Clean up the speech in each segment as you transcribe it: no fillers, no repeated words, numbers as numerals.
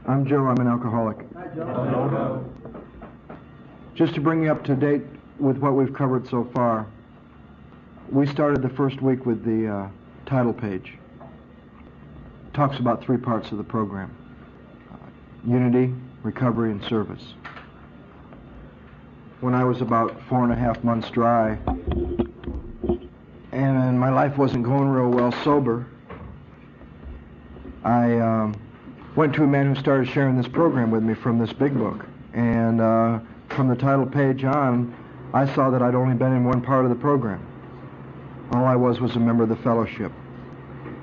I'm Joe. I'm an alcoholic. Hi, Joe. Just to bring you up to date with what we've covered so far, we started the first week with the title page. It talks about 3 parts of the program: unity, recovery, and service. When I was about 4.5 months dry, and my life wasn't going real well sober, I went to a man who started sharing this program with me from this big book. And from the title page on, I saw that I'd only been in one part of the program. All I was a member of the fellowship.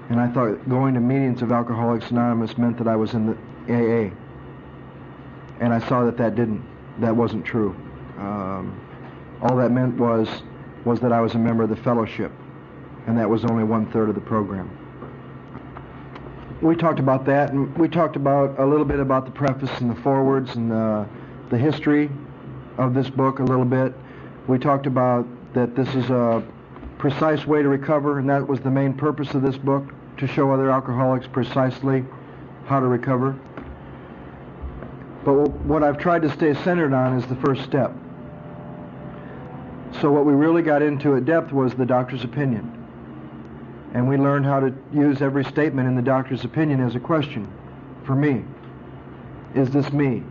And I thought going to meetings of Alcoholics Anonymous meant that I was in the AA. And I saw that that wasn't true. All that meant was that I was a member of the fellowship, and that was only 1/3 of the program. We talked about that, and we talked about a little bit about the preface and the forewords and the history of this book a little bit. We talked about that this is a precise way to recover, and that was the main purpose of this book, to show other alcoholics precisely how to recover. But what I've tried to stay centered on is the first step. So what we really got into at depth was the doctor's opinion. And we learned how to use every statement in the doctor's opinion as a question. For me, is this me?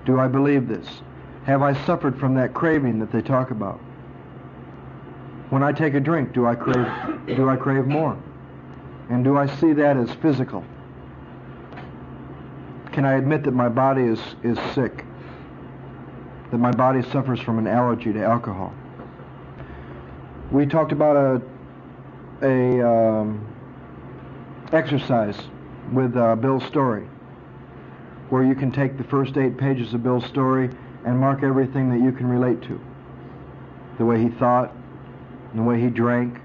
Do I believe this? Have I suffered from that craving that they talk about? When I take a drink, do I crave more? And do I see that as physical? Can I admit that my body is sick? That my body suffers from an allergy to alcohol? We talked about a exercise with Bill's story, where you can take the first 8 pages of Bill's story and mark everything that you can relate to. The way he thought, and the way he drank,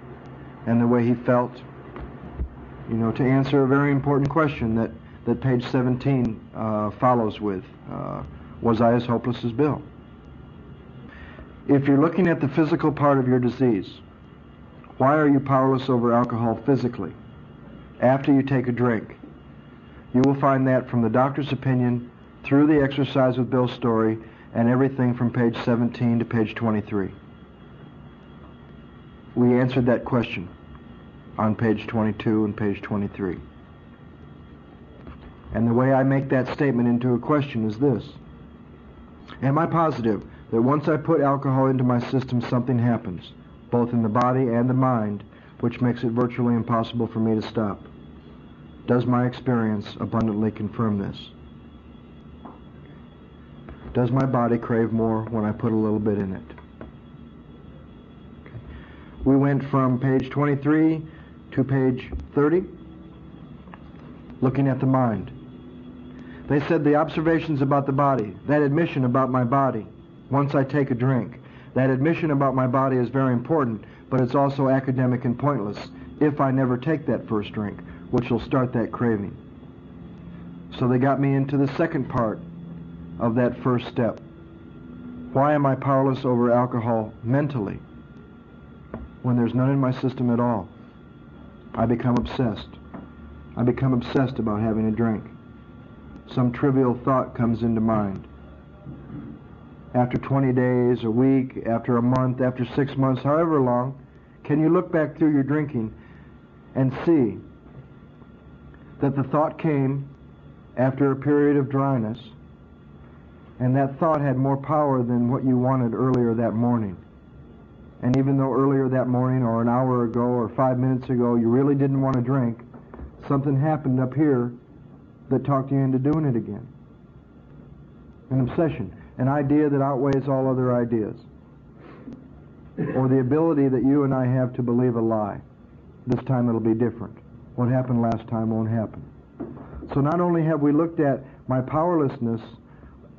and the way he felt. You know, to answer a very important question that page 17 follows with, was I as hopeless as Bill? If you're looking at the physical part of your disease, why are you powerless over alcohol physically after you take a drink? You will find that from the doctor's opinion, through the exercise with Bill's story, and everything from page 17 to page 23. We answered that question on page 22 and page 23. And the way I make that statement into a question is this: am I positive that once I put alcohol into my system, something happens, both in the body and the mind, which makes it virtually impossible for me to stop? Does my experience abundantly confirm this? Does my body crave more when I put a little bit in it? Okay. We went from page 23 to page 30, looking at the mind. They said the observations about the body, that admission about my body, once I take a drink, that admission about my body is very important, but it's also academic and pointless if I never take that first drink, which will start that craving. So they got me into the second part of that first step. Why am I powerless over alcohol mentally when there's none in my system at all? I become obsessed. I become obsessed about having a drink. Some trivial thought comes into mind. After 20 days, a week, after a month, after 6 months, however long, can you look back through your drinking and see that the thought came after a period of dryness, and that thought had more power than what you wanted earlier that morning? And even though earlier that morning, or an hour ago, or 5 minutes ago, you really didn't want to drink, something happened up here that talked you into doing it again. An obsession, an idea that outweighs all other ideas. Or the ability that you and I have to believe a lie. This time it'll be different. What happened last time won't happen. So not only have we looked at my powerlessness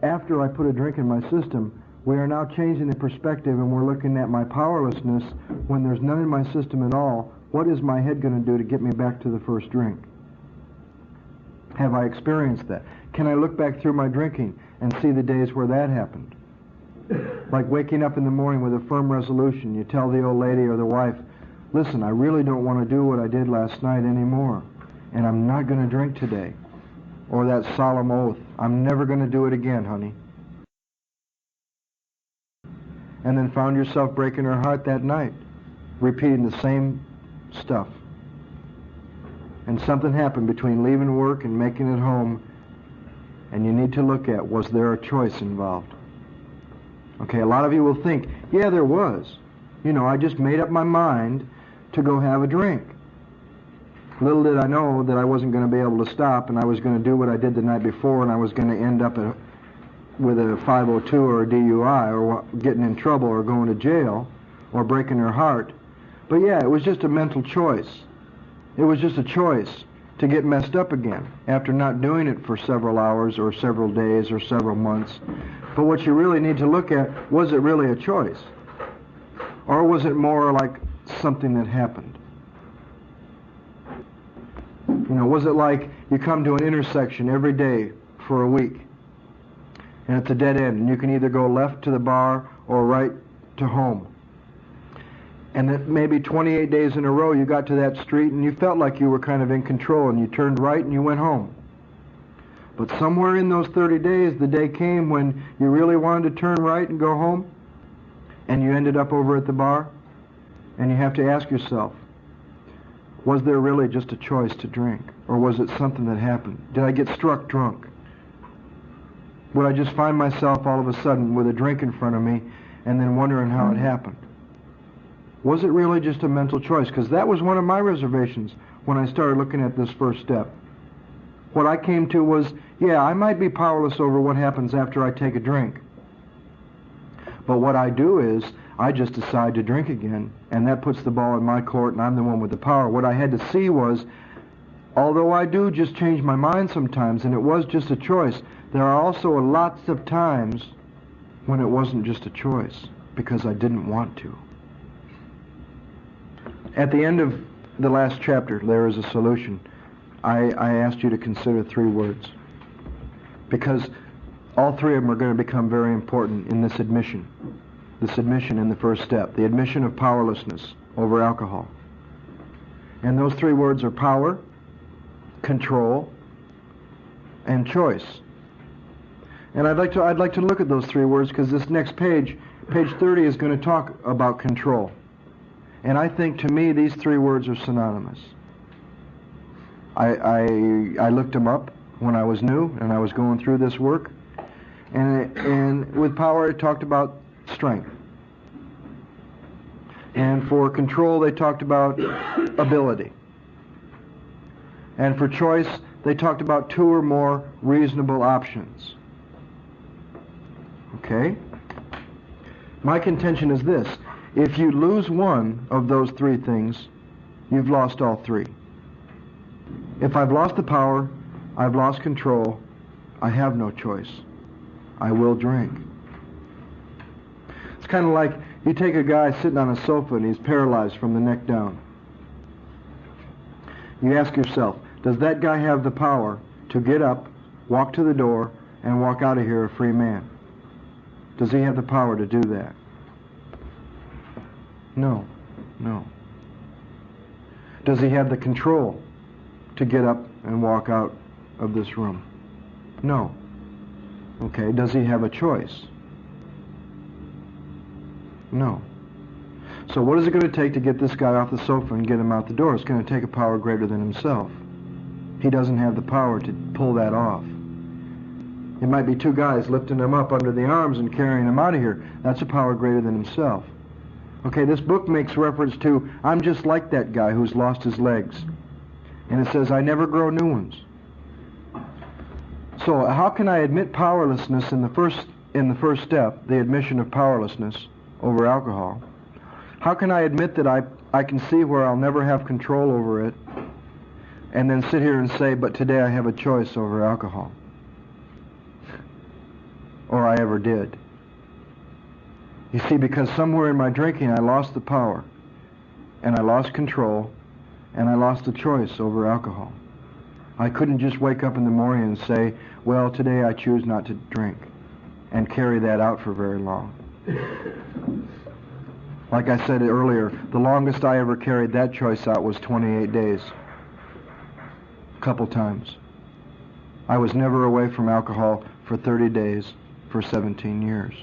after I put a drink in my system, we are now changing the perspective, and we're looking at my powerlessness when there's none in my system at all. What is my head going to do to get me back to the first drink? Have I experienced that? Can I look back through my drinking and see the days where that happened? Like waking up in the morning with a firm resolution. You tell the old lady or the wife, listen, I really don't want to do what I did last night anymore, and I'm not going to drink today. or that solemn oath, I'm never going to do it again, honey. And then found yourself breaking her heart that night, repeating the same stuff. And something happened between leaving work and making it home, and you need to look at, was there a choice involved? Okay, a lot of you will think, yeah, there was. You know, I just made up my mind to go have a drink. Little did I know that I wasn't going to be able to stop, and I was going to do what I did the night before, and I was going to end up with a 502 or a DUI, or getting in trouble, or going to jail, or breaking her heart. But yeah, it was just a mental choice. It was just a choice to get messed up again after not doing it for several hours or several days or several months. But what you really need to look at, was it really a choice? Or was it more like something that happened? You know, was it like you come to an intersection every day for a week and it's a dead end and you can either go left to the bar or right to home? And that maybe 28 days in a row you got to that street and you felt like you were kind of in control and you turned right and you went home. But somewhere in those 30 days, the day came when you really wanted to turn right and go home, and you ended up over at the bar, and you have to ask yourself, was there really just a choice to drink? Or was it something that happened? Did I get struck drunk? Would I just find myself all of a sudden with a drink in front of me and then wondering how it happened? Was it really just a mental choice? Because that was one of my reservations when I started looking at this first step. What I came to was, yeah, I might be powerless over what happens after I take a drink. But what I do is, I just decide to drink again, and that puts the ball in my court, and I'm the one with the power. What I had to see was, although I do just change my mind sometimes, and it was just a choice, there are also lots of times when it wasn't just a choice, because I didn't want to. At the end of the last chapter, there is a solution. I asked you to consider 3 words, because all 3 of them are going to become very important in this admission in the first step, the admission of powerlessness over alcohol. And those 3 words are power, control, and choice. And I'd like to look at those 3 words, because this next page 30, is going to talk about control. And I think, to me, these 3 words are synonymous. I looked them up when I was new and I was going through this work, and with power it talked about strength, and for control they talked about ability, and for choice they talked about 2 or more reasonable options. Okay? My contention is this: if you lose one of those 3 things, you've lost all 3. If I've lost the power, I've lost control, I have no choice. I will drink. It's kind of like you take a guy sitting on a sofa and he's paralyzed from the neck down. You ask yourself, does that guy have the power to get up, walk to the door, and walk out of here a free man? Does he have the power to do that? No. Does he have the control to get up and walk out of this room? No. Okay, does he have a choice? No. So what is it going to take to get this guy off the sofa and get him out the door? It's going to take a power greater than himself. He doesn't have the power to pull that off. It might be 2 guys lifting him up under the arms and carrying him out of here. That's a power greater than himself. Okay, this book makes reference to, I'm just like that guy who's lost his legs. And it says, I never grow new ones. So how can I admit powerlessness in the first step, the admission of powerlessness over alcohol? How can I admit that I can see where I'll never have control over it, and then sit here and say, but today I have a choice over alcohol? Or I ever did. You see, because somewhere in my drinking I lost the power, and I lost control, and I lost the choice over alcohol. I couldn't just wake up in the morning and say, well, today I choose not to drink, and carry that out for very long. Like I said earlier, the longest I ever carried that choice out was 28 days. A couple times. I was never away from alcohol for 30 days for 17 years.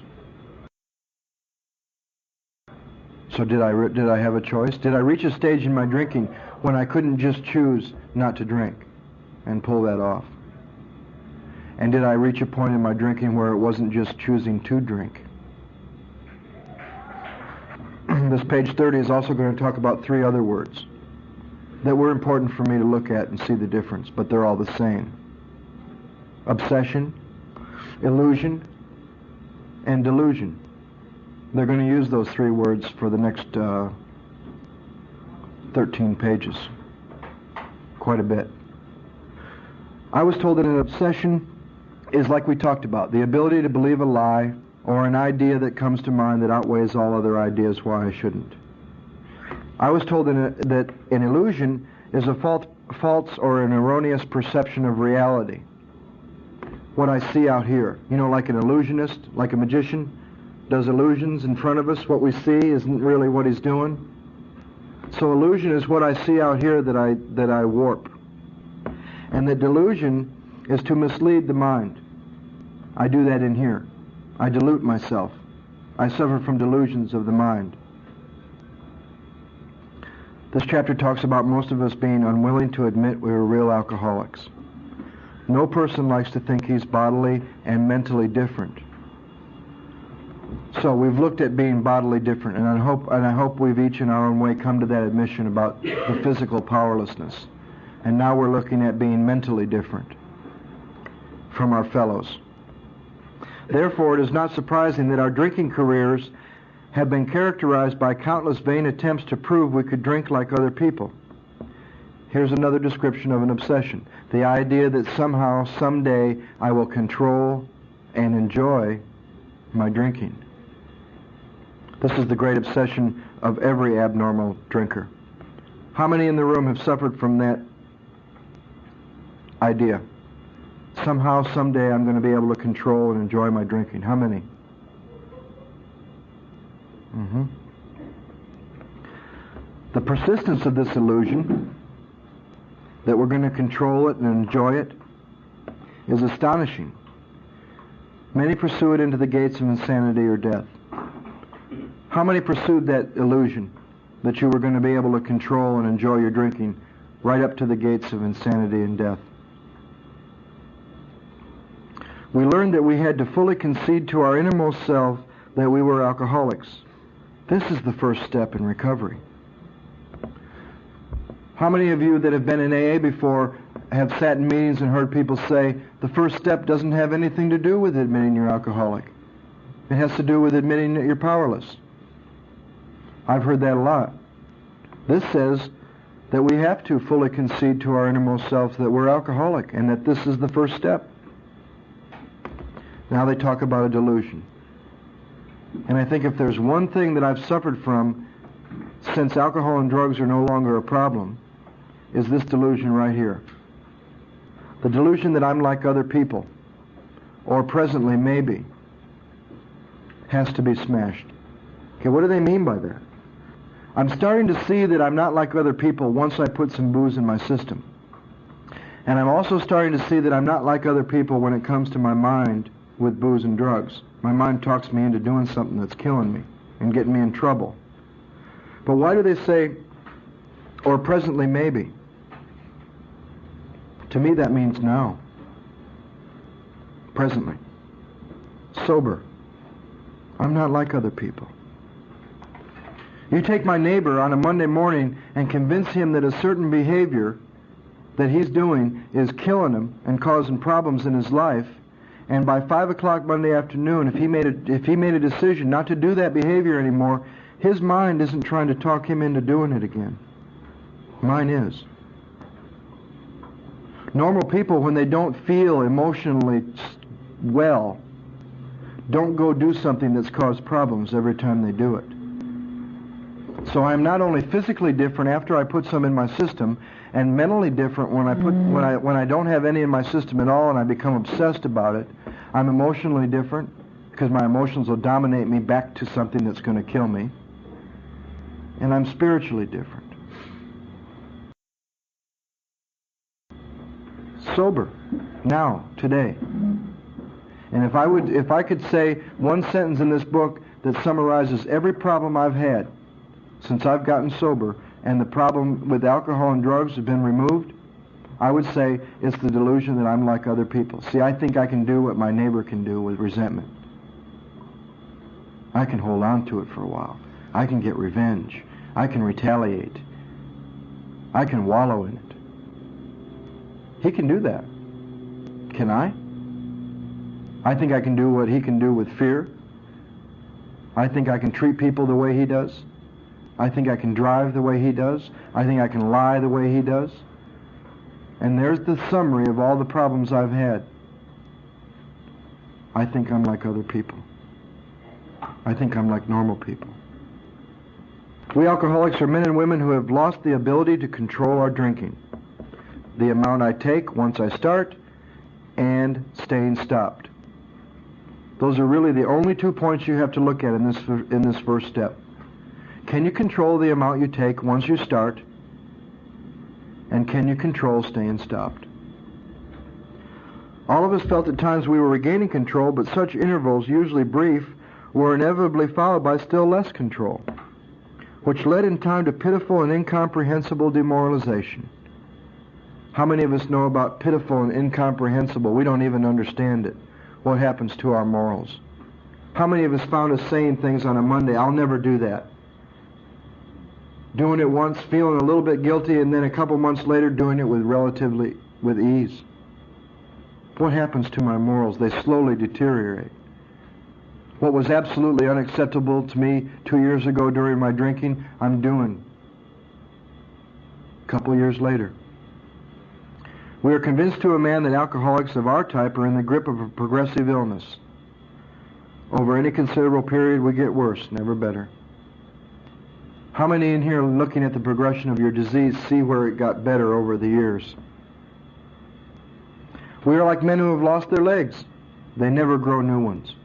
So did I have a choice? Did I reach a stage in my drinking when I couldn't just choose not to drink and pull that off? And did I reach a point in my drinking where it wasn't just choosing to drink? This page 30 is also going to talk about 3 other words that were important for me to look at and see the difference, but they're all the same. Obsession, illusion, and delusion. They're going to use those 3 words for the next 13 pages. Quite a bit. I was told that an obsession is, like we talked about, the ability to believe a lie or an idea that comes to mind that outweighs all other ideas why I shouldn't. I was told that an illusion is a false or an erroneous perception of reality. What I see out here. You know, like an illusionist, like a magician, does illusions in front of us. What we see isn't really what he's doing. So illusion is what I see out here that I warp. And the delusion is to mislead the mind. I do that in here. I delude myself. I suffer from delusions of the mind. This chapter talks about most of us being unwilling to admit we were real alcoholics. No person likes to think he's bodily and mentally different. So we've looked at being bodily different, and I hope we've each in our own way come to that admission about the physical powerlessness. And now we're looking at being mentally different from our fellows. Therefore, it is not surprising that our drinking careers have been characterized by countless vain attempts to prove we could drink like other people. Here's another description of an obsession. The idea that somehow, someday, I will control and enjoy my drinking. This is the great obsession of every abnormal drinker. How many in the room have suffered from that idea? Somehow, someday, I'm going to be able to control and enjoy my drinking. How many? The persistence of this illusion, that we're going to control it and enjoy it, is astonishing. Many pursue it into the gates of insanity or death. How many pursued that illusion that you were going to be able to control and enjoy your drinking right up to the gates of insanity and death? We learned that we had to fully concede to our innermost self that we were alcoholics. This is the first step in recovery. How many of you that have been in AA before have sat in meetings and heard people say, the first step doesn't have anything to do with admitting you're alcoholic. It has to do with admitting that you're powerless. I've heard that a lot. This says that we have to fully concede to our innermost self that we're alcoholic and that this is the first step. Now they talk about a delusion. And I think if there's one thing that I've suffered from since alcohol and drugs are no longer a problem, is this delusion right here. The delusion that I'm like other people, or presently maybe, has to be smashed. Okay, what do they mean by that? I'm starting to see that I'm not like other people once I put some booze in my system. And I'm also starting to see that I'm not like other people when it comes to my mind with booze and drugs. My mind talks me into doing something that's killing me and getting me in trouble. But why do they say, or presently maybe? To me that means now. Presently. Sober. I'm not like other people. You take my neighbor on a Monday morning and convince him that a certain behavior that he's doing is killing him and causing problems in his life, and by 5 o'clock Monday afternoon, if he made a decision not to do that behavior anymore, his mind isn't trying to talk him into doing it again. Mine is. Normal people, when they don't feel emotionally well, don't go do something that's caused problems every time they do it. So I'm not only physically different after I put some in my system, and mentally different when I don't have any in my system at all and I become obsessed about it. I'm emotionally different because my emotions will dominate me back to something that's going to kill me. And I'm spiritually different. sober, now, today. And if I could say one sentence in this book that summarizes every problem I've had since I've gotten sober and the problem with alcohol and drugs has been removed, I would say it's the delusion that I'm like other people. See, I think I can do what my neighbor can do with resentment. I can hold on to it for a while. I can get revenge. I can retaliate. I can wallow in it. He can do that. Can I? I think I can do what he can do with fear. I think I can treat people the way he does. I think I can drive the way he does. I think I can lie the way he does. And there's the summary of all the problems I've had. I think I'm like other people. I think I'm like normal people. We alcoholics are men and women who have lost the ability to control our drinking. The amount I take once I start, and staying stopped. Those are really the only 2 points you have to look at in this first step. Can you control the amount you take once you start? And can you control staying stopped? All of us felt at times we were regaining control, but such intervals, usually brief, were inevitably followed by still less control, which led in time to pitiful and incomprehensible demoralization. How many of us know about pitiful and incomprehensible? We don't even understand it. What happens to our morals? How many of us found us saying things on a Monday, I'll never do that? Doing it once, feeling a little bit guilty, and then a couple months later doing it with ease. What happens to my morals? They slowly deteriorate. What was absolutely unacceptable to me 2 years ago during my drinking, I'm doing a couple years later. We are convinced to a man that alcoholics of our type are in the grip of a progressive illness. Over any considerable period, we get worse, never better. How many in here, looking at the progression of your disease, see where it got better over the years? We are like men who have lost their legs. They never grow new ones.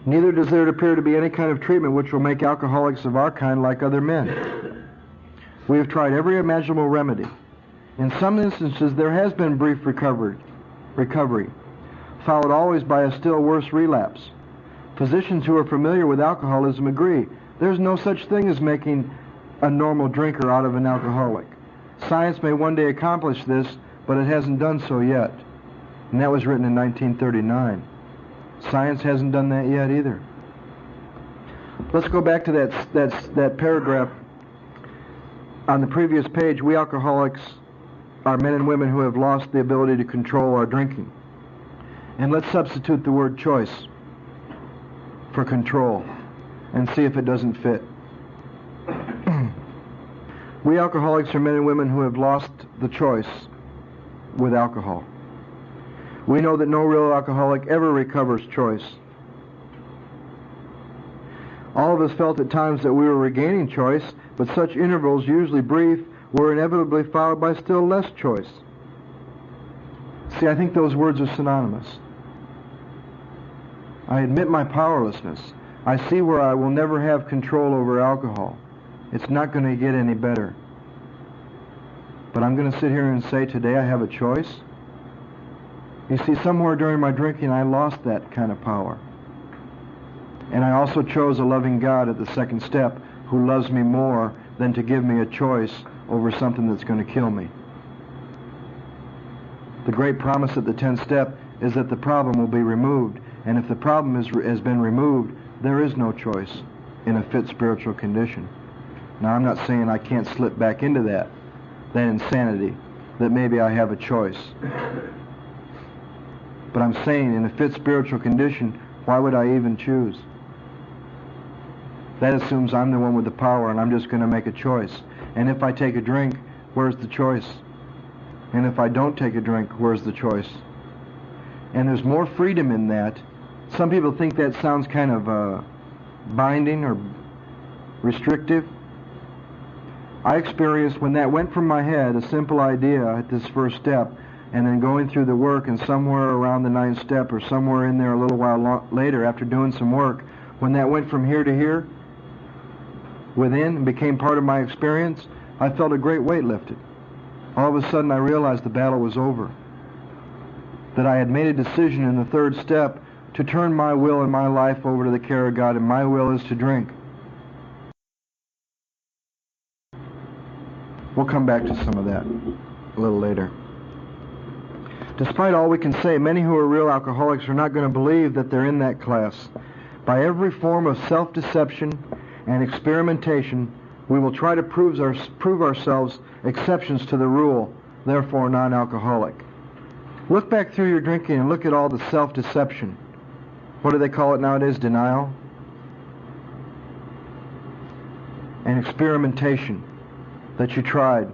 Neither does there appear to be any kind of treatment which will make alcoholics of our kind like other men. We have tried every imaginable remedy. In some instances, there has been brief recovery, followed always by a still worse relapse. Physicians who are familiar with alcoholism agree there's no such thing as making a normal drinker out of an alcoholic. Science may one day accomplish this, but it hasn't done so yet. And that was written in 1939. Science hasn't done that yet either. Let's go back to that paragraph on the previous page. We alcoholics are men and women who have lost the ability to control our drinking. And let's substitute the word choice for control and see if it doesn't fit. We alcoholics are men and women who have lost the choice with alcohol. We know that no real alcoholic ever recovers choice. All of us felt at times that we were regaining choice, but such intervals, usually brief, were inevitably followed by still less choice. See, I think those words are synonymous. I admit my powerlessness. I see where I will never have control over alcohol. It's not going to get any better. But I'm going to sit here and say today I have a choice. You see, somewhere during my drinking I lost that kind of power. And I also chose a loving God at the second step who loves me more than to give me a choice over something that's going to kill me. The great promise at the 10th step is that the problem will be removed. And if the problem has been removed, there is no choice in a fit spiritual condition. Now, I'm not saying I can't slip back into that insanity, that maybe I have a choice. But I'm saying in a fit spiritual condition, why would I even choose? That assumes I'm the one with the power and I'm just going to make a choice. And if I take a drink, where's the choice? And if I don't take a drink, where's the choice? And there's more freedom in that. Some people think that sounds kind of binding or restrictive. I experienced when that went from my head, a simple idea at this first step, and then going through the work and somewhere around the 9th step or somewhere in there a little while later after doing some work, when that went from here to here, within, and became part of my experience, I felt a great weight lifted. all of a sudden I realized the battle was over. That I had made a decision in the third step to turn my will and my life over to the care of God, and my will is to drink. We'll come back to some of that a little later. Despite all we can say, many who are real alcoholics are not going to believe that they're in that class. By every form of self-deception and experimentation, we will try to prove ourselves exceptions to the rule, therefore non-alcoholic. Look back through your drinking and look at all the self-deception. What do they call it nowadays? Denial? And experimentation that you tried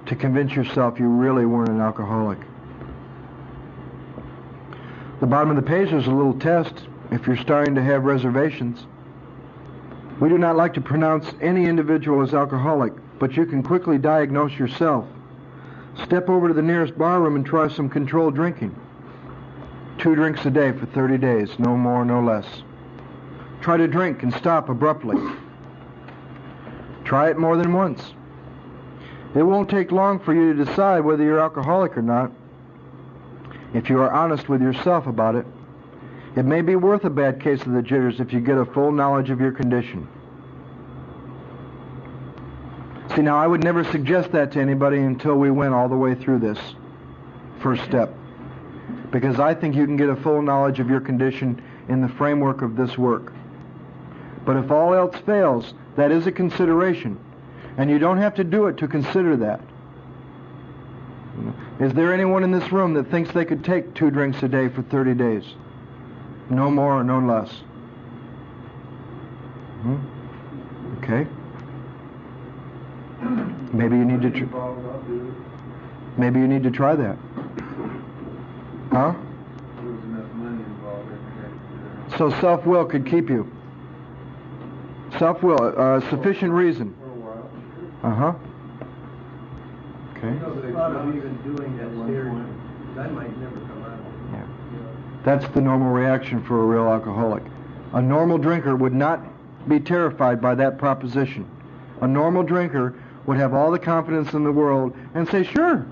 to convince yourself you really weren't an alcoholic. The bottom of the page is a little test if you're starting to have reservations. We do not like to pronounce any individual as alcoholic, but you can quickly diagnose yourself. Step over to the nearest bar room and try some controlled drinking. 2 drinks a day for 30 days, no more, no less. Try to drink and stop abruptly. Try it more than once. It won't take long for you to decide whether you're alcoholic or not. If you are honest with yourself about it, it may be worth a bad case of the jitters if you get a full knowledge of your condition. See, now I would never suggest that to anybody until we went all the way through this first step, because I think you can get a full knowledge of your condition in the framework of this work. But if all else fails, that is a consideration, and you don't have to do it to consider that. Is there anyone in this room that thinks they could take 2 drinks a day for 30 days? No more or no less. Okay. Maybe you need to maybe you need to try that. Huh? So self-will could keep you. Self-will, sufficient reason. Uh-huh. Okay. The thought of even doing that that might never come out. Yeah. That's the normal reaction for a real alcoholic. A normal drinker would not be terrified by that proposition. A normal drinker would have all the confidence in the world and say, sure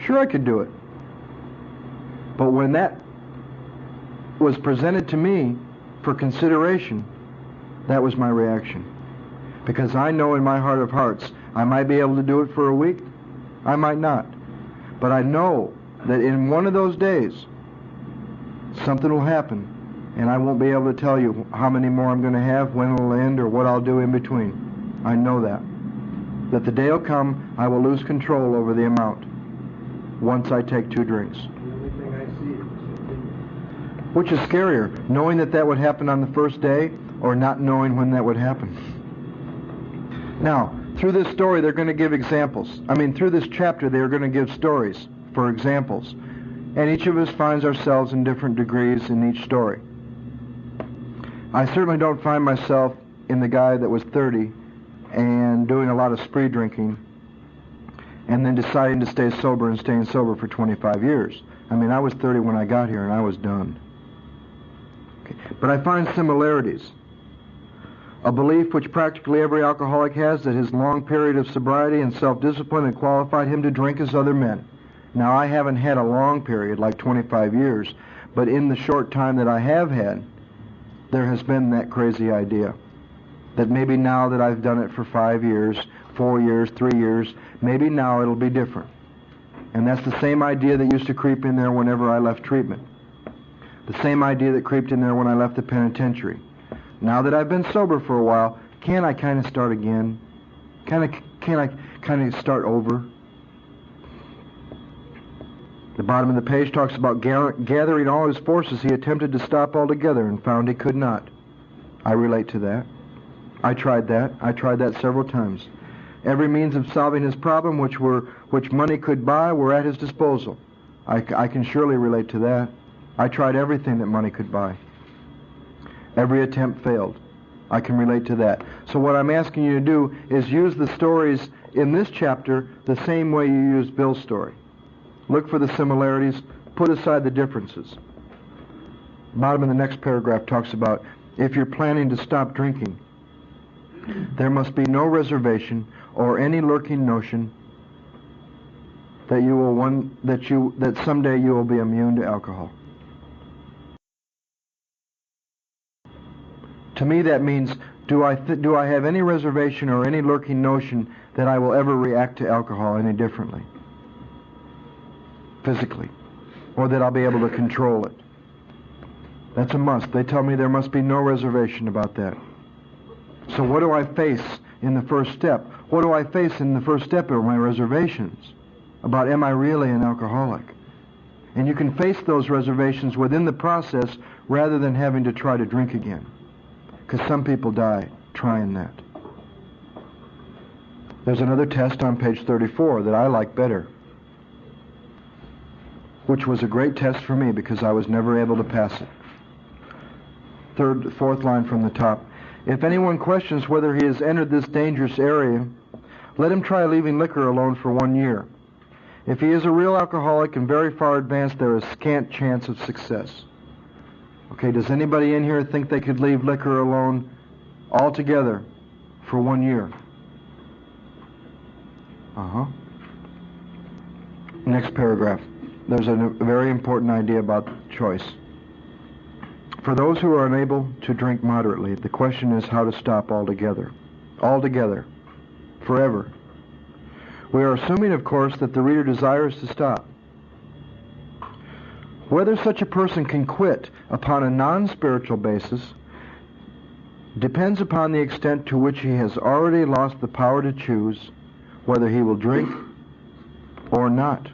I could do it. But when that was presented to me for consideration, that was my reaction. Because I know in my heart of hearts, I might be able to do it for a week, I might not. But I know that in one of those days, something will happen, and I won't be able to tell you how many more I'm going to have, when it'll end, or what I'll do in between. I know that. That the day will come, I will lose control over the amount once I take 2 drinks. The only thing I see is Which is scarier, knowing that that would happen on the first day, or not knowing when that would happen? Now, through this story, they're going to give examples. Through this chapter, they're going to give stories for examples. And each of us finds ourselves in different degrees in each story. I certainly don't find myself in the guy that was 30 and doing a lot of spree drinking and then deciding to stay sober and staying sober for 25 years. I was 30 when I got here and I was done. Okay. But I find similarities. A belief which practically every alcoholic has, that his long period of sobriety and self-discipline had qualified him to drink as other men. Now, I haven't had a long period, like 25 years, but in the short time that I have had, there has been that crazy idea that maybe now that I've done it for 5 years, 4 years, 3 years, maybe now it'll be different. And that's the same idea that used to creep in there whenever I left treatment. The same idea that creeped in there when I left the penitentiary. Now that I've been sober for a while, can I kind of start again? Can I kind of start over? The bottom of the page talks about gathering all his forces. He attempted to stop altogether and found he could not. I relate to that. I tried that. I tried that several times. Every means of solving his problem which money could buy were at his disposal. I can surely relate to that. I tried everything that money could buy. Every attempt failed. I can relate to that. So what I'm asking you to do is use the stories in this chapter the same way you used Bill's story. Look for the similarities, put aside the differences. Bottom of the next paragraph talks about if you're planning to stop drinking, there must be no reservation or any lurking notion that someday you will be immune to alcohol. To me, that means, do I have any reservation or any lurking notion that I will ever react to alcohol any differently, physically, or that I'll be able to control it? That's a must. They tell me there must be no reservation about that. So what do I face in the first step? What do I face in the first step are my reservations about, am I really an alcoholic? And you can face those reservations within the process rather than having to try to drink again, because some people die trying that. There's another test on page 34 that I like better, which was a great test for me because I was never able to pass it. Fourth line from the top. If anyone questions whether he has entered this dangerous area, let him try leaving liquor alone for 1 year. If he is a real alcoholic and very far advanced, there is scant chance of success. Okay, does anybody in here think they could leave liquor alone altogether for 1 year? Next paragraph. There's a very important idea about choice. For those who are unable to drink moderately, the question is how to stop altogether. Altogether. Forever. We are assuming, of course, that the reader desires to stop. Whether such a person can quit upon a non-spiritual basis depends upon the extent to which he has already lost the power to choose whether he will drink or not.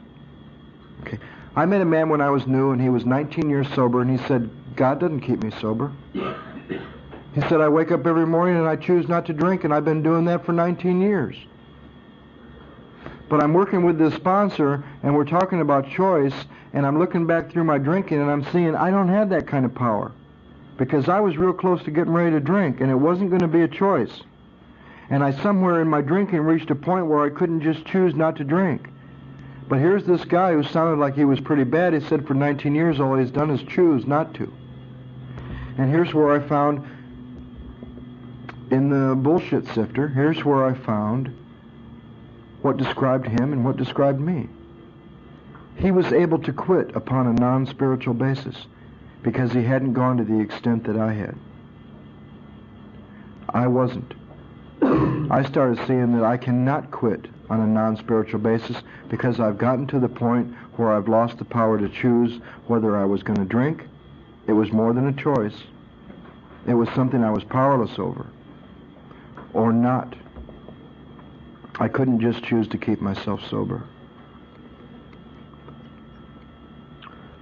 Okay. I met a man when I was new, and he was 19 years sober, and he said, God doesn't keep me sober. He said, I wake up every morning and I choose not to drink, and I've been doing that for 19 years. But I'm working with this sponsor, and we're talking about choice, and I'm looking back through my drinking, and I'm seeing I don't have that kind of power, because I was real close to getting ready to drink, and it wasn't going to be a choice. And I somewhere in my drinking reached a point where I couldn't just choose not to drink. But here's this guy who sounded like he was pretty bad. He said for 19 years all he's done is choose not to. And here's where I found, in the bullshit sifter, here's where I found what described him and what described me. He was able to quit upon a non-spiritual basis because he hadn't gone to the extent that I had. I wasn't. I started seeing that I cannot quit on a non-spiritual basis because I've gotten to the point where I've lost the power to choose whether I was going to drink. It was more than a choice. It was something I was powerless over, or not. I couldn't just choose to keep myself sober.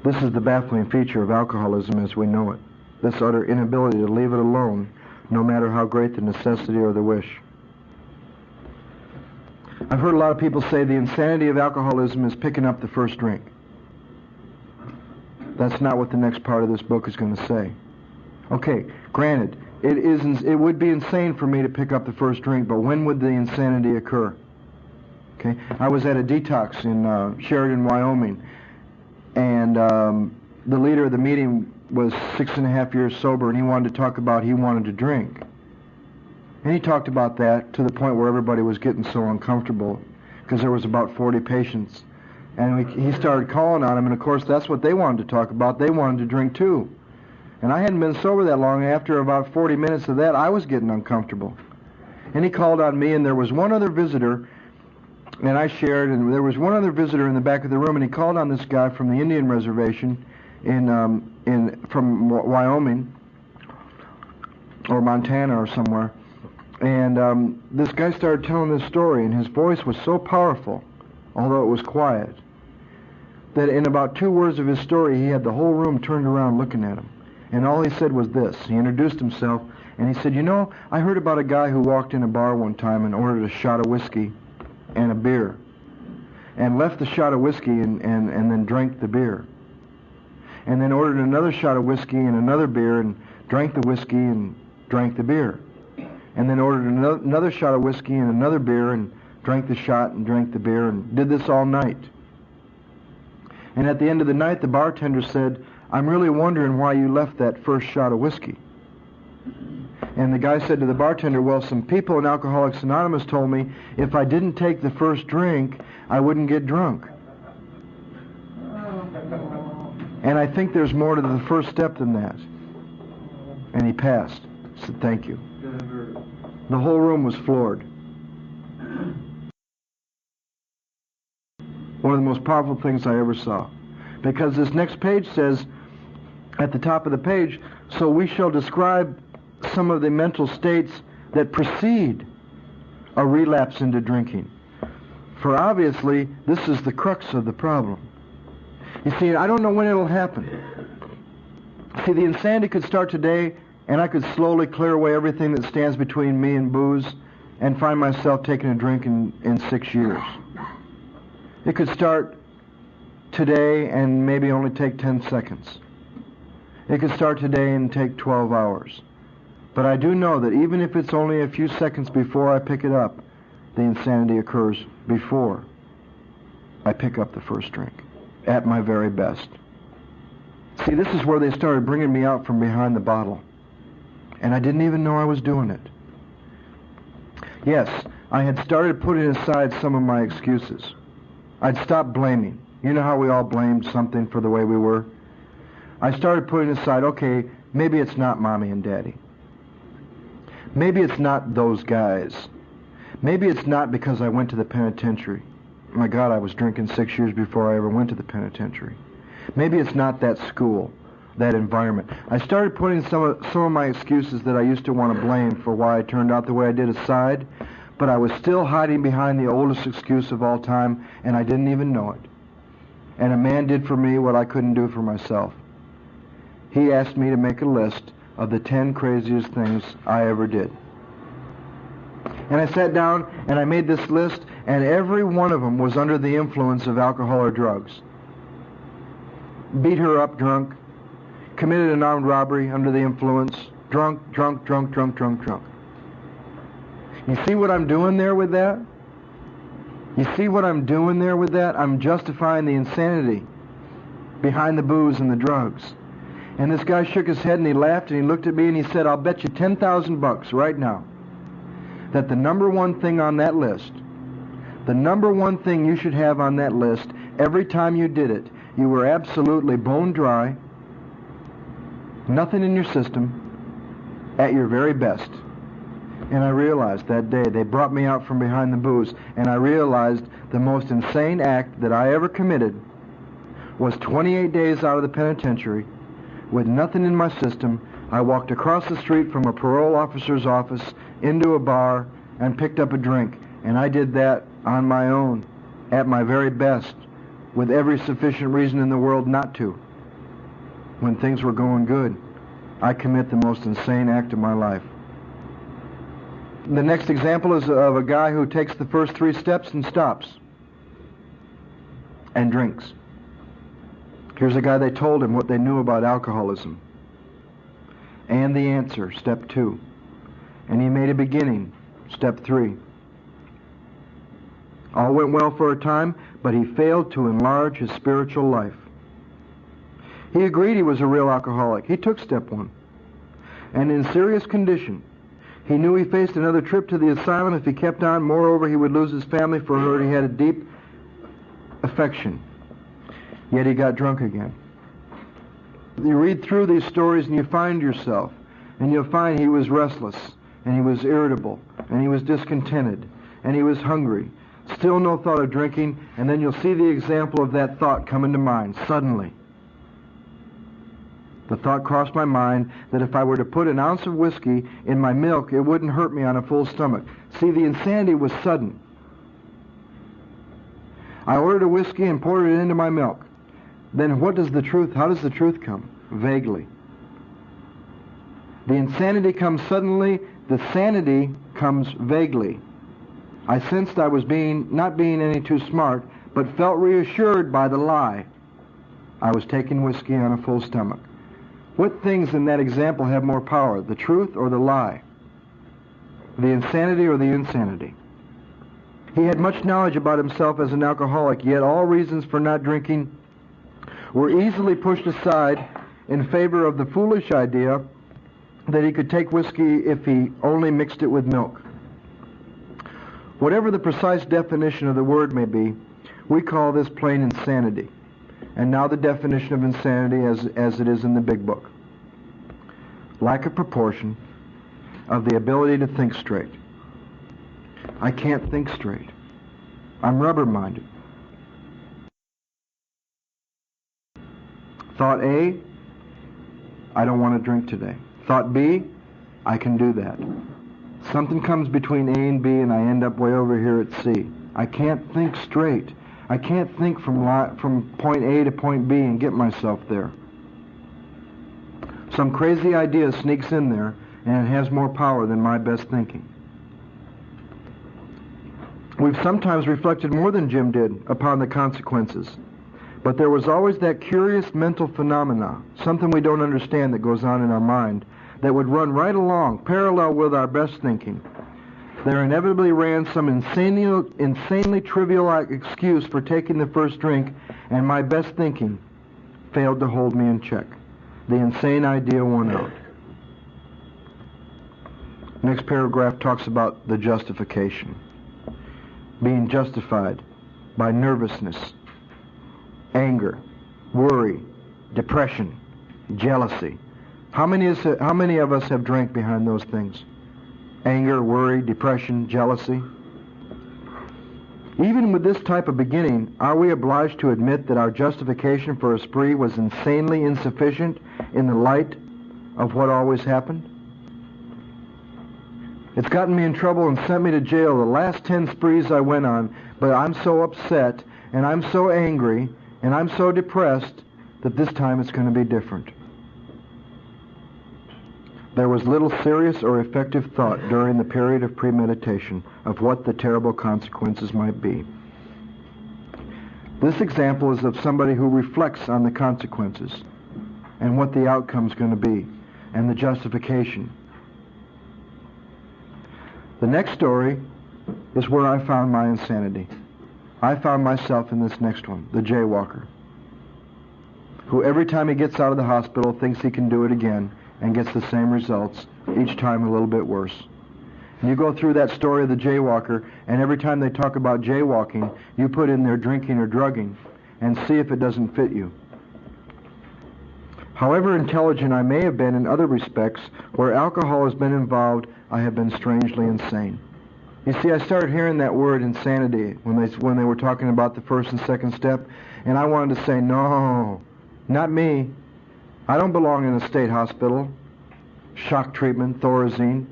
This is the baffling feature of alcoholism as we know it, this utter inability to leave it alone, no matter how great the necessity or the wish. I've heard a lot of people say the insanity of alcoholism is picking up the first drink. That's not what the next part of this book is going to say. Okay, granted, it would be insane for me to pick up the first drink, but when would the insanity occur? Okay, I was at a detox in Sheridan, Wyoming, and the leader of the meeting was 6.5 years sober, and he wanted to talk about he wanted to drink. And he talked about that to the point where everybody was getting so uncomfortable because there was about 40 patients. And he started calling on them, and of course that's what they wanted to talk about. They wanted to drink too. And I hadn't been sober that long. After about 40 minutes of that, I was getting uncomfortable. And he called on me, and there was one other visitor, and I shared, and there was one other visitor in the back of the room, and he called on this guy from the Indian reservation from Wyoming or Montana or somewhere. And this guy started telling this story, and his voice was so powerful, although it was quiet, that in about 2 words of his story, he had the whole room turned around looking at him. And all he said was this. He introduced himself, and he said, you know, I heard about a guy who walked in a bar one time and ordered a shot of whiskey and a beer, and left the shot of whiskey and then drank the beer. And then ordered another shot of whiskey and another beer and drank the whiskey and drank the beer. And then ordered another shot of whiskey and another beer and drank the shot and drank the beer, and did this all night. And at the end of the night, the bartender said, I'm really wondering why you left that first shot of whiskey. And the guy said to the bartender, well, some people in Alcoholics Anonymous told me if I didn't take the first drink, I wouldn't get drunk. And I think there's more to the first step than that. And he passed. I said, thank you. The whole room was floored. One of the most powerful things I ever saw. Because this next page says, at the top of the page, so we shall describe some of the mental states that precede a relapse into drinking. For obviously, this is the crux of the problem. You see, I don't know when it'll happen. See, the insanity could start today, and I could slowly clear away everything that stands between me and booze and find myself taking a drink in 6 years. It could start today and maybe only take 10 seconds. It could start today and take 12 hours. But I do know that even if it's only a few seconds before I pick it up, the insanity occurs before I pick up the first drink, at my very best. See, this is where they started bringing me out from behind the bottle. And I didn't even know I was doing it. Yes, I had started putting aside some of my excuses. I'd stopped blaming. You know how we all blamed something for the way we were? I started putting aside, okay, maybe it's not Mommy and Daddy. Maybe it's not those guys. Maybe it's not because I went to the penitentiary. My God, I was drinking 6 years before I ever went to the penitentiary. Maybe it's not that school, that environment. I started putting some of my excuses that I used to want to blame for why I turned out the way I did aside, but I was still hiding behind the oldest excuse of all time, and I didn't even know it. And a man did for me what I couldn't do for myself. He asked me to make a list of the 10 craziest things I ever did. And I sat down and I made this list, and every one of them was under the influence of alcohol or drugs. Beat her up drunk, committed an armed robbery under the influence, drunk. You see what I'm doing there with that? You see what I'm doing there with that? I'm justifying the insanity behind the booze and the drugs. And this guy shook his head and he laughed and he looked at me and he said, I'll bet you $10,000 right now that the number one thing on that list, the number one thing you should have on that list, every time you did it, you were absolutely bone dry, nothing in your system, at your very best. And I realized that day, they brought me out from behind the booze, and I realized the most insane act that I ever committed was 28 days out of the penitentiary, with nothing in my system. I walked across the street from a parole officer's office into a bar and picked up a drink. And I did that on my own, at my very best, with every sufficient reason in the world not to. When things were going good, I commit the most insane act of my life. The next example is of a guy who takes the first 3 steps and stops and drinks. Here's a guy, they told him what they knew about alcoholism and the answer, step 2. And he made a beginning, step 3. All went well for a time, but he failed to enlarge his spiritual life. He agreed he was a real alcoholic. He took step 1. And in serious condition, he knew he faced another trip to the asylum if he kept on. Moreover, he would lose his family, for her he had a deep affection. Yet he got drunk again. You read through these stories and you find yourself, and you'll find he was restless, and he was irritable, and he was discontented, and he was hungry. Still no thought of drinking, and then you'll see the example of that thought come into mind suddenly. The thought crossed my mind that if I were to put an ounce of whiskey in my milk, it wouldn't hurt me on a full stomach. See, the insanity was sudden. I ordered a whiskey and poured it into my milk. Then how does the truth come? Vaguely. The insanity comes suddenly, the sanity comes vaguely. I sensed I was not being any too smart, but felt reassured by the lie. I was taking whiskey on a full stomach. What things in that example have more power, the truth or the lie? The insanity or the insanity? He had much knowledge about himself as an alcoholic, yet all reasons for not drinking were easily pushed aside in favor of the foolish idea that he could take whiskey if he only mixed it with milk. Whatever the precise definition of the word may be, we call this plain insanity. And now the definition of insanity as it is in the big book. Lack of proportion of the ability to think straight. I can't think straight. I'm rubber-minded. Thought A, I don't want to drink today. Thought B, I can do that. Something comes between A and B and I end up way over here at C. I can't think straight. I can't think from point A to point B and get myself there. Some crazy idea sneaks in there and it has more power than my best thinking. We've sometimes reflected more than Jim did upon the consequences. But there was always that curious mental phenomena, something we don't understand that goes on in our mind, that would run right along, parallel with our best thinking. There inevitably ran some insanely trivial excuse for taking the first drink, and my best thinking failed to hold me in check. The insane idea won out. Next paragraph talks about the justification. Being justified by nervousness, anger, worry, depression, jealousy. How many of us have drank behind those things? Anger, worry, depression, jealousy. Even with this type of beginning, are we obliged to admit that our justification for a spree was insanely insufficient in the light of what always happened? It's gotten me in trouble and sent me to jail the last 10 sprees I went on, but I'm so upset and I'm so angry and I'm so depressed that this time it's going to be different. There was little serious or effective thought during the period of premeditation of what the terrible consequences might be. This example is of somebody who reflects on the consequences and what the outcome's going to be and the justification. The next story is where I found my insanity. I found myself in this next one, the jaywalker, who every time he gets out of the hospital thinks he can do it again and gets the same results, each time a little bit worse. And you go through that story of the jaywalker, and every time they talk about jaywalking, you put in there drinking or drugging and see if it doesn't fit you. However intelligent I may have been in other respects, where alcohol has been involved, I have been strangely insane. You see, I started hearing that word insanity when they were talking about the first and second step, and I wanted to say, no, not me. I don't belong in a state hospital. Shock treatment, Thorazine.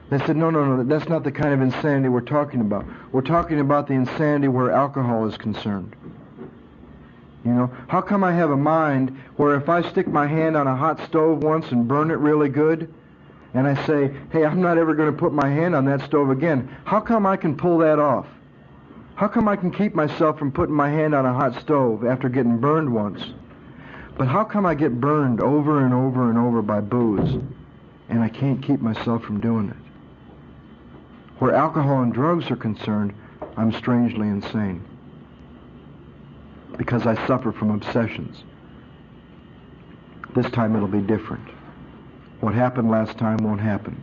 They said, no, that's not the kind of insanity we're talking about. We're talking about the insanity where alcohol is concerned. You know, how come I have a mind where if I stick my hand on a hot stove once and burn it really good, and I say, hey, I'm not ever going to put my hand on that stove again, how come I can pull that off? How come I can keep myself from putting my hand on a hot stove after getting burned once? But how come I get burned over and over and over by booze, and I can't keep myself from doing it? Where alcohol and drugs are concerned, I'm strangely insane, because I suffer from obsessions. This time it'll be different. What happened last time won't happen.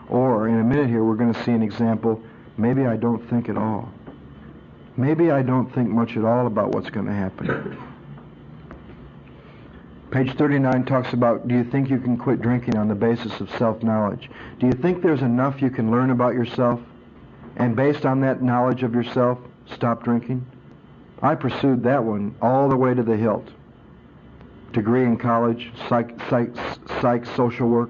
Or, in a minute here, we're going to see an example, maybe I don't think at all. Maybe I don't think much at all about what's going to happen. Page 39 talks about, do you think you can quit drinking on the basis of self-knowledge? Do you think there's enough you can learn about yourself, and based on that knowledge of yourself, stop drinking? I pursued that one all the way to the hilt. Degree in college, psych, social work,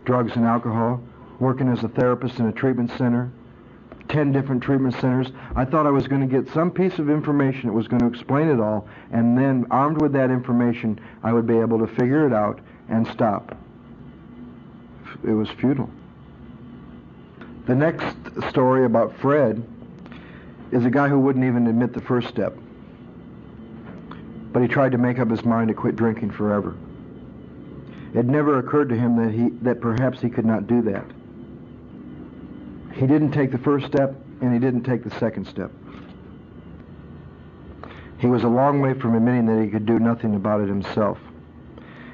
drugs and alcohol, working as a therapist in a treatment center, 10 different treatment centers. I thought I was going to get some piece of information that was going to explain it all, and then, armed with that information, I would be able to figure it out and stop. It was futile. The next story about Fred is a guy who wouldn't even admit the first step. But he tried to make up his mind to quit drinking forever. It never occurred to him that perhaps he could not do that. He didn't take the first step, and he didn't take the second step. He was a long way from admitting that he could do nothing about it himself.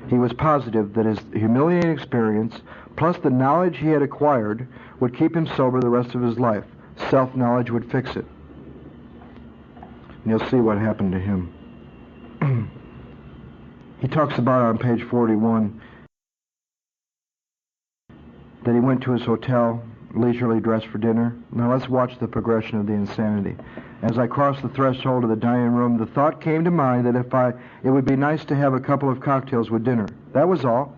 He was positive that his humiliating experience, plus the knowledge he had acquired, would keep him sober the rest of his life. Self-knowledge would fix it. And you'll see what happened to him. He talks about on page 41 that he went to his hotel, leisurely dressed for dinner. Now let's watch the progression of the insanity. As I crossed the threshold of the dining room, the thought came to mind that it would be nice to have a couple of cocktails with dinner. That was all.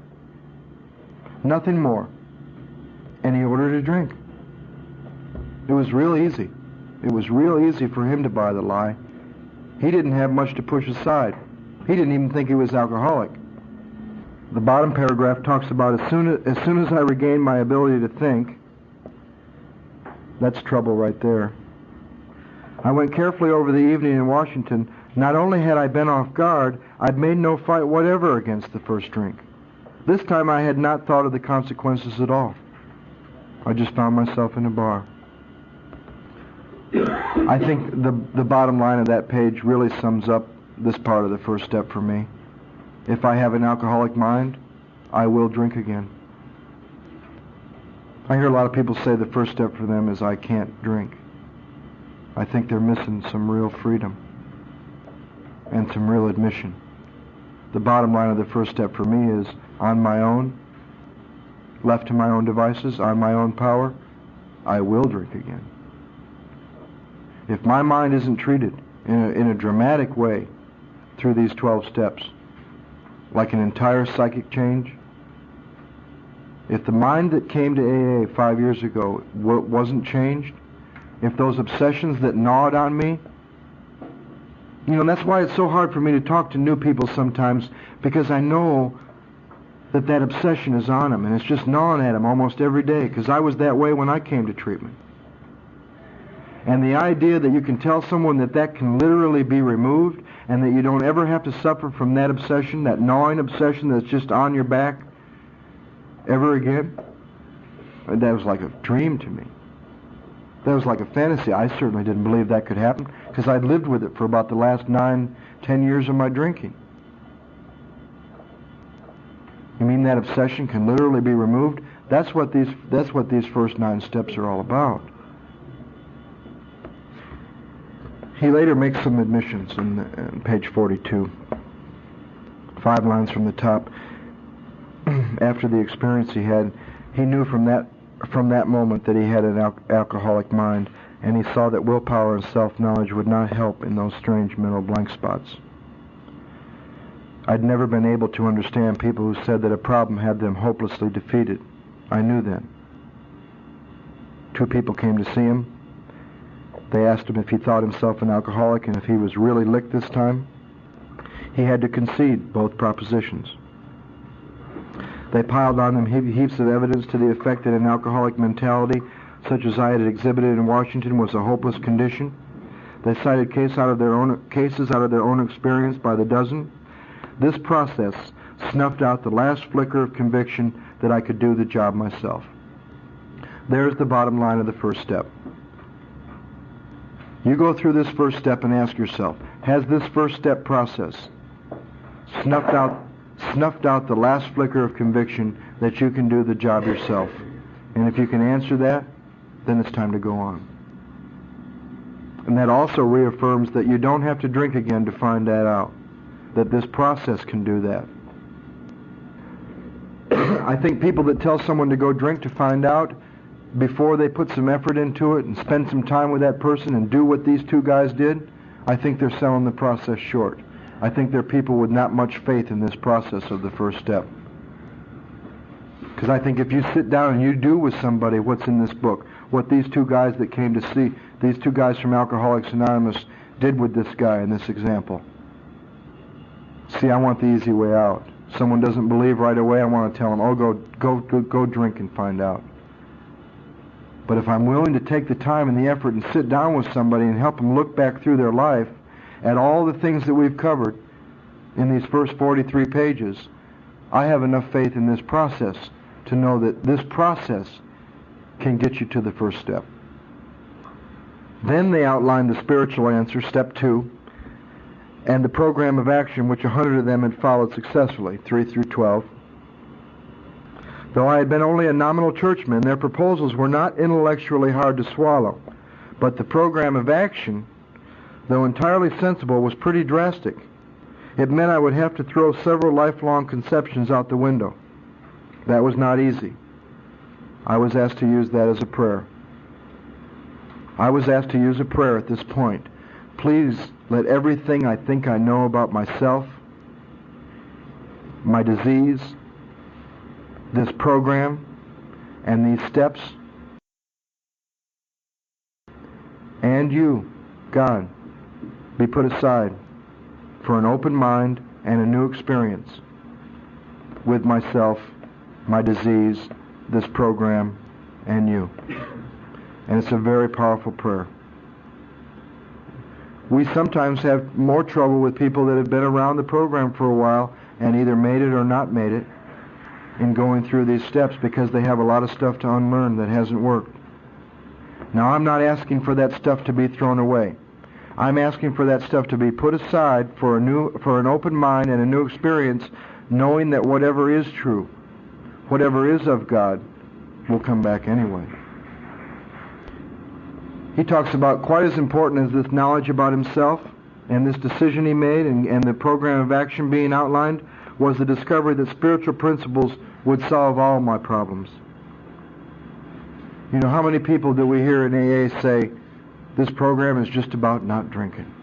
Nothing more. And he ordered a drink. It was real easy. It was real easy for him to buy the lie. He didn't have much to push aside. He didn't even think he was alcoholic. The bottom paragraph talks about as soon as I regained my ability to think. That's trouble right there. I went carefully over the evening in Washington. Not only had I been off guard, I'd made no fight whatever against the first drink. This time I had not thought of the consequences at all. I just found myself in a bar. I think the bottom line of that page really sums up this part of the first step for me. If I have an alcoholic mind, I will drink again. I hear a lot of people say the first step for them is I can't drink. I think they're missing some real freedom and some real admission. The bottom line of the first step for me is on my own, left to my own devices, on my own power, I will drink again. If my mind isn't treated in a dramatic way through these 12 steps, like an entire psychic change, if the mind that came to AA 5 years ago wasn't changed, if those obsessions that gnawed on me, that's why it's so hard for me to talk to new people sometimes, because I know that obsession is on them, and it's just gnawing at them almost every day, because I was that way when I came to treatment. And the idea that you can tell someone that can literally be removed, and that you don't ever have to suffer from that obsession, that gnawing obsession that's just on your back ever again, that was like a dream to me. That was like a fantasy. I certainly didn't believe that could happen, because I'd lived with it for about the last 9-10 years of my drinking. You mean that obsession can literally be removed? That's what these first 9 steps are all about. He later makes some admissions in page 42, 5 lines from the top. After the experience he had, he knew from that moment that he had an alcoholic mind, and he saw that willpower and self-knowledge would not help in those strange mental blank spots. I'd never been able to understand people who said that a problem had them hopelessly defeated. I knew then. 2 people came to see him. They asked him if he thought himself an alcoholic and if he was really licked this time. He had to concede both propositions. They piled on him heaps of evidence to the effect that an alcoholic mentality, such as I had exhibited in Washington, was a hopeless condition. They cited cases out of their own experience by the dozen. This process snuffed out the last flicker of conviction that I could do the job myself. There's the bottom line of the first step. You go through this first step and ask yourself, has this first step process snuffed out the last flicker of conviction that you can do the job yourself? And if you can answer that, then it's time to go on. And that also reaffirms that you don't have to drink again to find that out, that this process can do that. I think people that tell someone to go drink to find out, before they put some effort into it and spend some time with that person and do what these 2 guys did, I think they're selling the process short. I think they're people with not much faith in this process of the first step. Because I think if you sit down and you do with somebody what's in this book, what these 2 guys that came to see, these 2 guys from Alcoholics Anonymous did with this guy in this example. See, I want the easy way out. Someone doesn't believe right away, I want to tell them, go drink and find out. But if I'm willing to take the time and the effort and sit down with somebody and help them look back through their life at all the things that we've covered in these first 43 pages, I have enough faith in this process to know that this process can get you to the first step. Then they outlined the spiritual answer, step 2, and the program of action, which 100 of them had followed successfully, 3 through 12. Though I had been only a nominal churchman, their proposals were not intellectually hard to swallow. But the program of action, though entirely sensible, was pretty drastic. It meant I would have to throw several lifelong conceptions out the window. That was not easy. I was asked to use that as a prayer. I was asked to use a prayer at this point. Please let everything I think I know about myself, my disease, this program, and these steps, and you, God, be put aside for an open mind and a new experience with myself, my disease, this program, and you. And it's a very powerful prayer. We sometimes have more trouble with people that have been around the program for a while and either made it or not made it in going through these steps because they have a lot of stuff to unlearn that hasn't worked. Now, I'm not asking for that stuff to be thrown away. I'm asking for that stuff to be put aside for an open mind and a new experience, knowing that whatever is true, whatever is of God, will come back anyway. He talks about quite as important as this knowledge about himself and this decision he made and the program of action being outlined was the discovery that spiritual principles would solve all my problems. You know, how many people do we hear in AA say, this program is just about not drinking?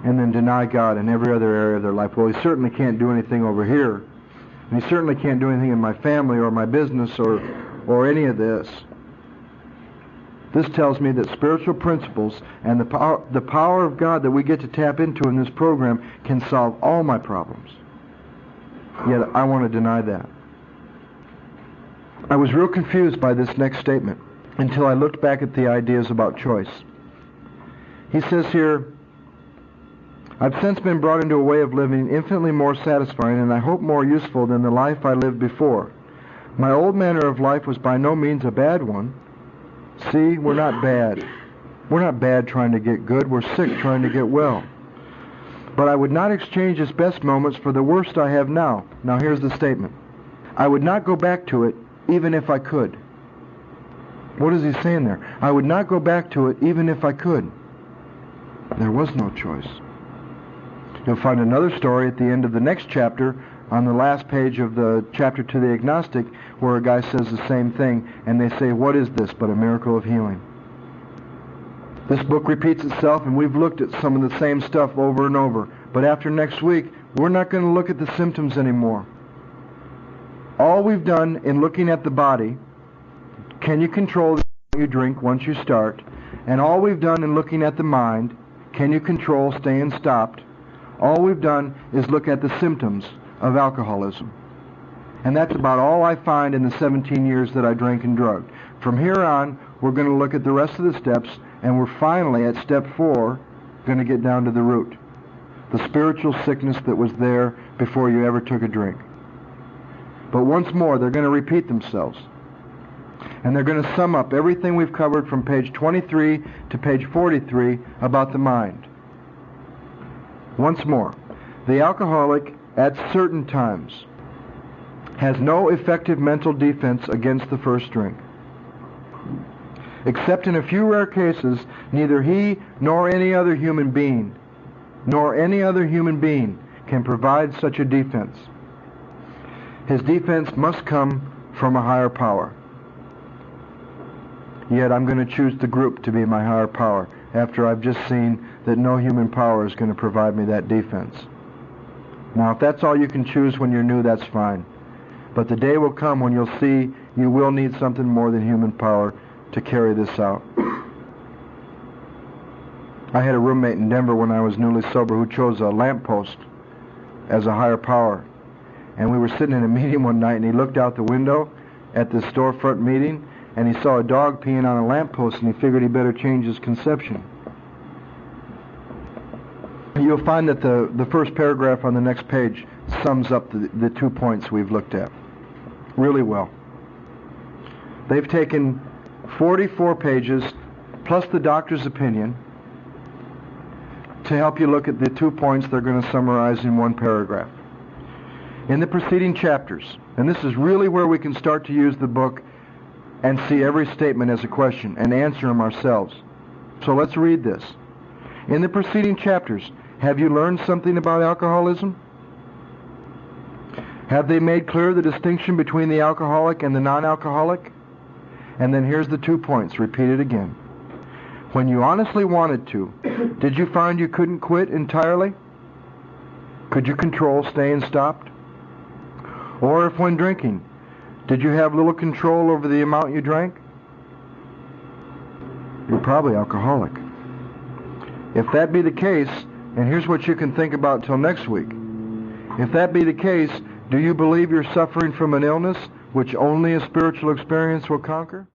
And then deny God in every other area of their life. Well, he certainly can't do anything over here. And he certainly can't do anything in my family or my business or any of this. This tells me that spiritual principles and the power of God that we get to tap into in this program can solve all my problems. Yet I want to deny that. I was real confused by this next statement until I looked back at the ideas about choice. He says here, I've since been brought into a way of living infinitely more satisfying and I hope more useful than the life I lived before. My old manner of life was by no means a bad one. See, we're not bad. We're not bad trying to get good. We're sick trying to get well. But I would not exchange its best moments for the worst I have now. Now here's the statement. I would not go back to it even if I could. What is he saying there? I would not go back to it even if I could. There was no choice. You'll find another story at the end of the next chapter on the last page of the chapter to the agnostic where a guy says the same thing and they say, what is this but a miracle of healing? This book repeats itself and we've looked at some of the same stuff over and over. But after next week, we're not going to look at the symptoms anymore. All we've done in looking at the body, can you control the amount you drink once you start? And all we've done in looking at the mind, can you control staying stopped? All we've done is look at the symptoms of alcoholism. And that's about all I find in the 17 years that I drank and drugged. From here on, we're going to look at the rest of the steps, and we're finally at step 4 going to get down to the root. The spiritual sickness that was there before you ever took a drink. But once more, they're going to repeat themselves. And they're going to sum up everything we've covered from page 23 to page 43 about the mind. Once more, the alcoholic at certain times has no effective mental defense against the first drink. Except in a few rare cases, neither he nor any other human being can provide such a defense. His defense must come from a higher power. Yet I'm going to choose the group to be my higher power after I've just seen that no human power is going to provide me that defense. Now, if that's all you can choose when you're new, that's fine. But the day will come when you'll see you will need something more than human power to carry this out. I had a roommate in Denver when I was newly sober who chose a lamppost as a higher power. And we were sitting in a meeting one night and he looked out the window at the storefront meeting and he saw a dog peeing on a lamppost and he figured he better change his conception. You'll find that the first paragraph on the next page sums up the 2 points we've looked at really well. They've taken 44 pages plus the doctor's opinion to help you look at the 2 points they're going to summarize in one paragraph. In the preceding chapters, and this is really where we can start to use the book and see every statement as a question and answer them ourselves. So let's read this. In the preceding chapters, Have you learned something about alcoholism? Have they made clear the distinction between the alcoholic and the non-alcoholic? And then here's the 2 points, repeated again. When you honestly wanted to, did you find you couldn't quit entirely? Could you control staying stopped? Or if when drinking, did you have little control over the amount you drank? You're probably alcoholic. If that be the case, and here's what you can think about till next week. If that be the case, do you believe you're suffering from an illness which only a spiritual experience will conquer?